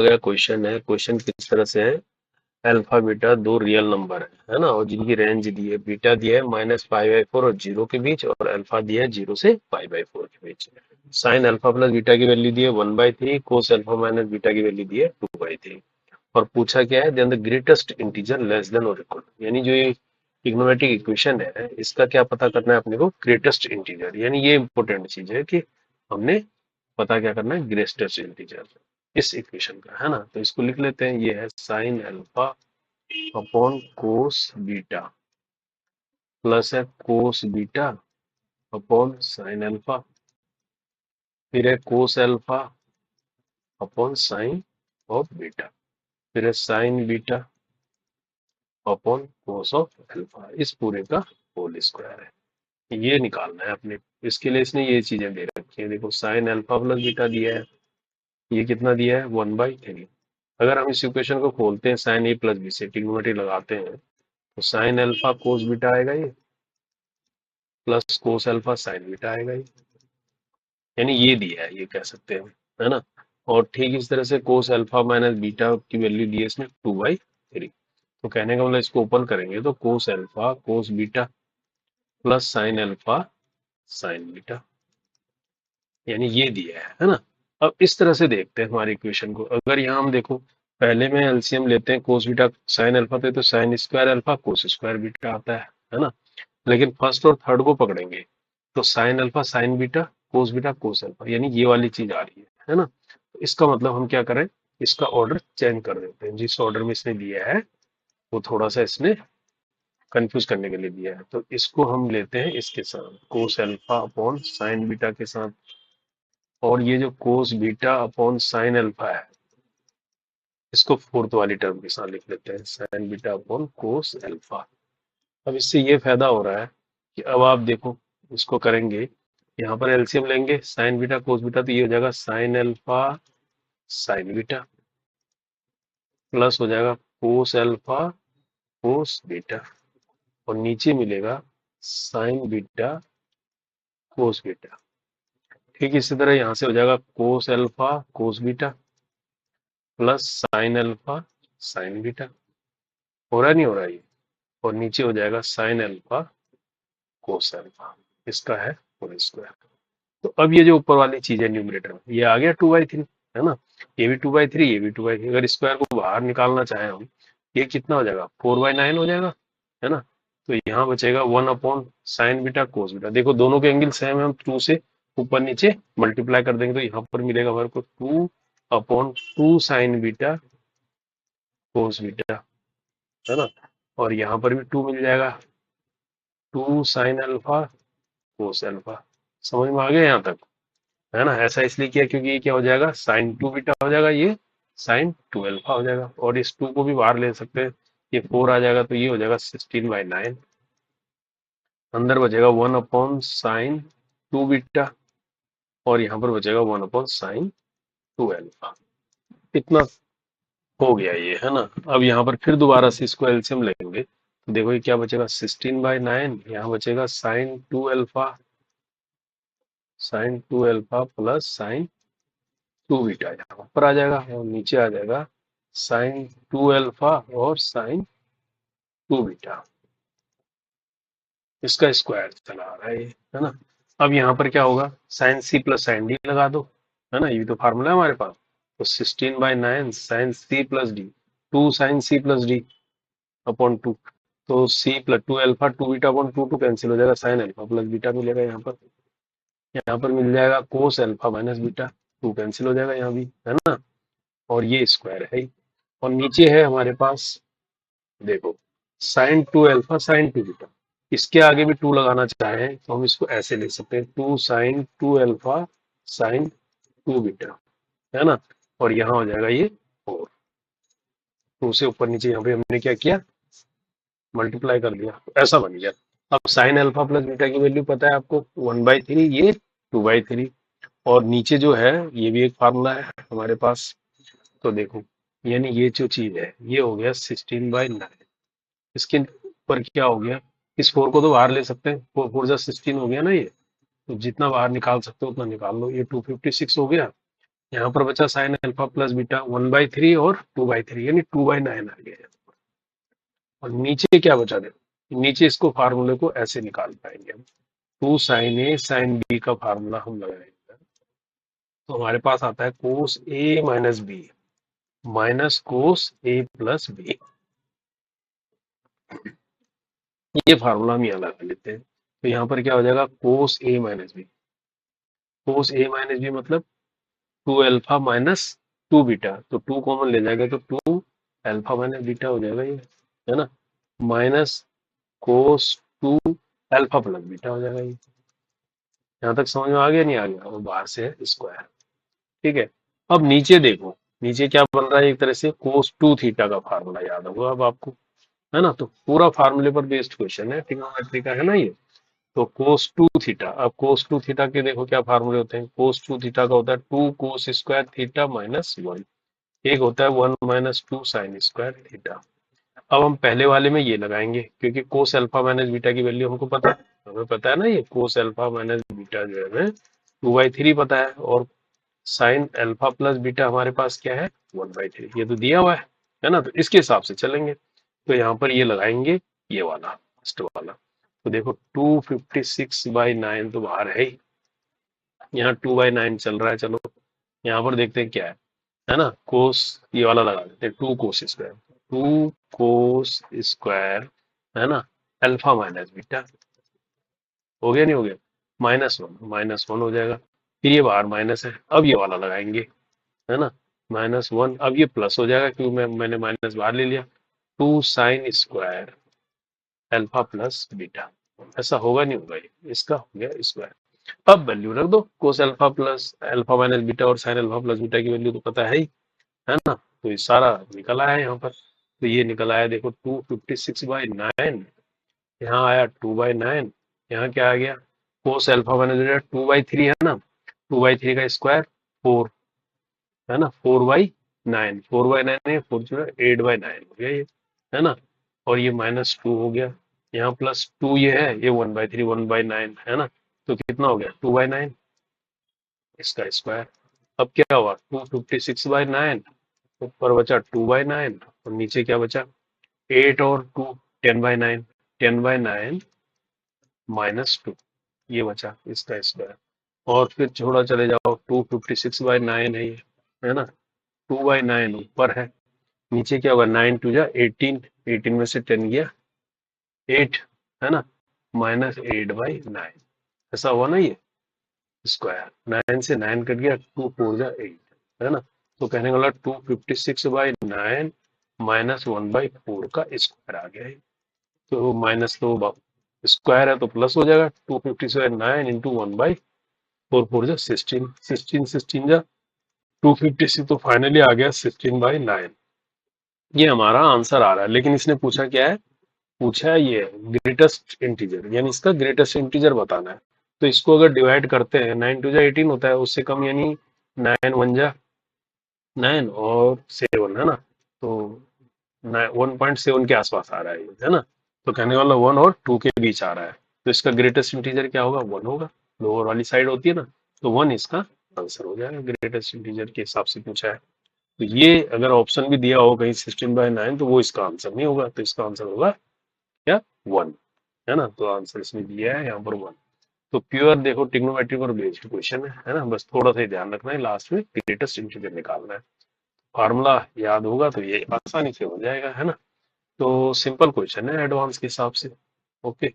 गया क्वेश्चन है। क्वेश्चन किस तरह से है, अल्फा बीटा दो रियल नंबर है ना, और जिनकी रेंज दी है, बीटा दिया है -π/4 और 0 के बीच, और अल्फा दिया है 0 से π/4 के बीच। साइन अल्फा प्लस बीटा की वैल्यू दी है 1/3, कोस अल्फा माइनस बीटा की वैल्यू दी है 2/3। और पूछा क्या है, then the greatest integer less than और इक्वल, यानी जो ये ट्रिग्नोमेट्रिक इक्वेशन है इसका क्या पता करना है अपने को, ग्रेटेस्ट इंटीजर। यानी ये इंपॉर्टेंट चीज है कि हमने पता क्या करना है, ग्रेटेस्ट इंटीजर इस इक्वेशन का, है ना। तो इसको लिख लेते हैं, ये है sine alpha upon cos beta plus है cos beta upon sine alpha, फिर है cos alpha upon sine of beta, फिर है sine beta upon cos of alpha, इस पूरे का होल स्क्वायर है। ये निकालना है अपने। इसके लिए इसने ये चीजें दे रखी है, देखो साइन अल्फा प्लस बीटा दिया है, ये कितना दिया है 1/3। अगर हम इस इक्वेशन को खोलते हैं साइन ए प्लस बी से, ट्रिग्नोमेट्री लगाते हैं, तो साइन अल्फा कोस बीटा आएगा ये, plus cos alpha sign beta आएगा ये, यानी ये दिया है, ये कह सकते हैं, है ना। और ठीक इस तरह से कोस अल्फा माइनस बीटा की वैल्यू दी है इसमें 2/3। तो कहने का मतलब इसको ओपन करेंगे तो cos alpha cos beta plus sine alpha sign beta, यानी ये दिया है ना। अब इस तरह से देखते हैं हमारी इक्वेशन को। अगर यहाँ हम देखो, पहले में एलसीएम लेते हैं, कोस बीटा साइन अल्फा तो sine square alpha cos square beta आता है ना। लेकिन फर्स्ट और थर्ड को पकड़ेंगे तो sine alpha sign beta cos alpha, यानी ये वाली चीज आ रही है ना। तो इसका मतलब हम क्या करें, इसका ऑर्डर चेंज कर देते हैं, जिस ऑर्डर में इसने दिया है वो थोड़ा सा इसने कंफ्यूज करने के लिए दिया है। तो इसको हम लेते हैं इसके साथ, कोस अल्फा अपॉन साइन बीटा के साथ, और ये जो कोस बीटा अपॉन साइन अल्फा है इसको फोर्थ वाली टर्म के साथ लिख लेते हैं, sign beta upon cos alpha. अब इससे ये फायदा हो रहा है कि अब आप देखो, इसको करेंगे, यहाँ पर एलसीएम लेंगे साइन बीटा कोस बीटा, तो ये हो जाएगा sine alpha sign beta plus हो जाएगा कोस अल्फा कोस बीटा, और नीचे मिलेगा साइन बीटा कोस बीटा। ठीक इसी तरह यहाँ से हो जाएगा cos alpha cos beta plus sine alpha sign beta, हो रहा नहीं हो रहा ये, और नीचे हो जाएगा साइन अल्फा कोस अल्फा, इसका है होल स्क्वायर। तो अब ये जो ऊपर वाली चीज है न्यूमरेटर में, ये आ गया 2/3, है ना। ये भी 2/3, ये भी 2/3। अगर स्क्वायर को बाहर निकालना चाहे हम, ये कितना हो जाएगा 4/9 हो जाएगा, है ना। तो यहाँ बचेगा 1/sin बीटा कोस बीटा। देखो दोनों के एंगल सेम है, हम 2 से ऊपर नीचे मल्टीप्लाई कर देंगे तो यहाँ पर मिलेगा हमारे को 2/2 sin बीटा कोस बीटा, है ना। और यहाँ पर भी 2 मिल जाएगा, 2 sin अल्फा कोस अल्फा। समझ में आ गया यहाँ तक, है ना। ऐसा इसलिए किया क्योंकि ये क्या हो जाएगा, sin 2 बीटा हो जाएगा, ये sin 2 अल्फा हो जाएगा, और इस 2 को भी बाहर ले सकते हैं, ये 4 आ जाएगा, तो ये हो जाएगा 16/9। अंदर बचेगा 1/sin 2 बीटा, और यहाँ पर बचेगा 1/sin 2 अल्फा। इतना हो गया ये, है ना। अब यहाँ पर फिर दोबारा से इसको एलसीएम लेंगे तो देखो ये क्या बचेगा, 16/9, यहाँ बचेगा sin 2 alpha plus sin 2 beta, यहाँ पर आ जाएगा, और नीचे आ जाएगा sin 2 अल्फा और sin 2 बीटा, इसका स्क्वायर चला आ रहा है ये, है ना। अब यहाँ पर क्या होगा, sine C plus sine D लगा दो, है ना, ये तो फार्मूला है हमारे पास। तो 16/9 sine C plus D, 2 sin C+D upon 2, तो C plus 2 alpha 2 beta upon 2 cancel हो जाएगा, साइन अल्फा प्लस बीटा मिलेगा यहाँ पर मिल जाएगा कोस अल्फा माइनस बीटा, 2 कैंसिल हो जाएगा यहाँ भी, है ना। और ये स्क्वायर है, और नीचे है हमारे पास, देखो sin 2 अल्फा sin 2 बीटा, इसके आगे भी 2 लगाना चाहें तो हम इसको ऐसे लिख सकते हैं, 2 sin 2 अल्फा sin 2 बीटा, है ना। और यहाँ हो जाएगा ये 4, 2 से ऊपर नीचे यहाँ पे हमने क्या किया, मल्टीप्लाई कर दिया, तो ऐसा बन गया। अब साइन अल्फा प्लस बीटा की वैल्यू पता है आपको 1/3, ये 2/3, और नीचे जो है ये भी एक फार्मूला है हमारे पास। तो देखो, यानी ये जो चीज है ये हो गया 16/9, इसके ऊपर क्या हो गया, इस 4 को तो बाहर ले सकते हैं, 4 जा 16 हो गया ना ये, तो जितना बाहर निकाल सकते हो उतना निकाल लो, ये 256 हो गया, यहाँ पर बचा साइन अल्फा प्लस बीटा 1/3 और 2/3 यानी 2/9 आ गया। और नीचे क्या बचा, देखो नीचे इसको फार्मूले को ऐसे निकाल पाएंगे हम। 2 साइन ए साइन बी का फार्मूला हम लगाएंगे तो हमारे पास आता है कोस ए माइनस बी माइनस कोस ए प्लस बी। ये फार्मूला हम यहाँ लगा लेते हैं तो यहाँ पर क्या हो जाएगा कोस ए माइनस बी। कोस ए माइनस बी मतलब 2 अल्फा माइनस 2 बीटा, तो 2 कॉमन ले जाएगा तो 2 अल्फा माइनस बीटा हो जाएगा ये, है ना, minus cos 2 alpha plus beta हो जाएगा ये। यहाँ तक समझ में आ गया नहीं आ गया, और बाहर से है स्क्वायर। ठीक है, अब नीचे देखो, नीचे क्या बन रहा है, एक तरह से कोस 2 थीटा का फार्मूला याद होगा अब आपको, है ना। तो पूरा फार्मूले पर बेस्ड क्वेश्चन है, ट्रिग्नोमेट्री का है ना ये। तो कोस 2 थीटा, अब कोस 2 थीटा के देखो क्या फार्मूले होते हैं। कोस 2 थीटा का होता है 2 कोस स्क्वायर थीटा माइनस 1, एक होता है 1 माइनस 2 साइन स्क्वायर थीटा। अब हम पहले वाले में ये लगाएंगे क्योंकि कोस अल्फा माइनस बीटा की वैल्यू हमको पता है, हमें पता है ना, ये कोस अल्फा माइनस बीटा जो है हमें 2/3 पता है, और साइन अल्फा प्लस बीटा हमारे पास क्या है 1/3, ये तो दिया हुआ है ना। तो इसके हिसाब से चलेंगे, तो यहाँ पर ये लगाएंगे ये वाला फर्स्ट वाला। तो देखो 256/9 तो बाहर है ही, यहाँ 2/9 चल रहा है। चलो यहाँ पर देखते हैं क्या है ना। कोस ये वाला लगा देते हैं 2 कोस स्क्वायर, 2 कोस स्क्वायर, है ना, अल्फा माइनस बीटा, हो गया नहीं हो गया, -1 हो जाएगा। फिर ये बाहर माइनस है, अब ये वाला लगाएंगे, है ना, -1, अब ये प्लस हो जाएगा क्योंकि मैंने माइनस बाहर ले लिया। 2 sine square alpha plus beta, ऐसा होगा नहीं होगा, ये इसका हो गया स्क्वायर। अब वैल्यू रख दो, cos alpha plus alpha minus beta और साइन अल्फा प्लस बीटा की वैल्यू तो पता है ही, है ना। तो ये सारा निकल आया यहाँ पर, तो ये निकल आया देखो 256/9, यहाँ आया 2/9, यहाँ क्या आ गया कोस अल्फा माइनस बीटा 2/3 है ना, 2/3 का स्क्वायर 4, है ना, 4/9, 4/9 है 4 जो है 8/9 हो गया ये, है ना। और ये -2 हो गया, यहाँ +2 ये है, ये 1/3 1/9 है ना, तो कितना हो गया 2/9 इसका स्क्वायर। अब क्या हुआ 256/9, ऊपर बचा 2/9 और नीचे क्या बचा 8 और 2 10/9, 10/9 -2, ये बचा इसका स्क्वायर। और फिर छोड़ा चले जाओ 256/9 है ये, है ना, 2/9 ऊपर है, नीचे क्या होगा 9 टू जा 18, 18 में से 10 गया 8, है ना, -8/9, ऐसा हुआ ना ये स्क्वायर। 9 से 9 कट गया, 2 4 जा 8, है ना। तो कहने वाला 256/9 -1/4 का स्क्वायर आ गया है। तो माइनस तो स्क्वायर है तो प्लस हो जाएगा, 256/9 इंटू 1/4, 4 जा 16, 16 16 जा 256, तो फाइनली आ गया 16/9। ये हमारा आंसर आ रहा है, लेकिन इसने पूछा क्या है, पूछा है ये ग्रेटेस्ट इंटीजर, यानी इसका ग्रेटेस्ट इंटीजर बताना है। तो इसको अगर डिवाइड करते हैं 9 2 जा 18 होता है, उससे कम यानी 9 1 जा 9 और 7, है ना, तो 1.7 के आसपास आ रहा है ये, है ना। तो कहने वाला 1 और 2 के बीच आ रहा है, तो इसका ग्रेटेस्ट इंटीजर क्या होगा 1 होगा, लोअर वाली साइड होती है ना, तो 1 इसका आंसर हो जाएगा, ग्रेटेस्ट इंटीजर के हिसाब से पूछा है। तो ये अगर ऑप्शन भी दिया हो कहीं 16/9 तो वो इसका आंसर नहीं होगा, तो इसका आंसर होगा क्या 1, है ना। तो आंसर इसमें दिया है यहाँ पर 1। तो प्योर देखो ट्रिग्नोमेट्री पर बेस्ड क्वेश्चन है ना, बस थोड़ा सा ही ध्यान रखना है, लास्ट में ग्रेटेस्ट इंटीजर निकालना है। फार्मूला याद होगा तो ये आसानी से हो जाएगा, है ना। तो सिंपल क्वेश्चन है एडवांस के हिसाब से। ओके।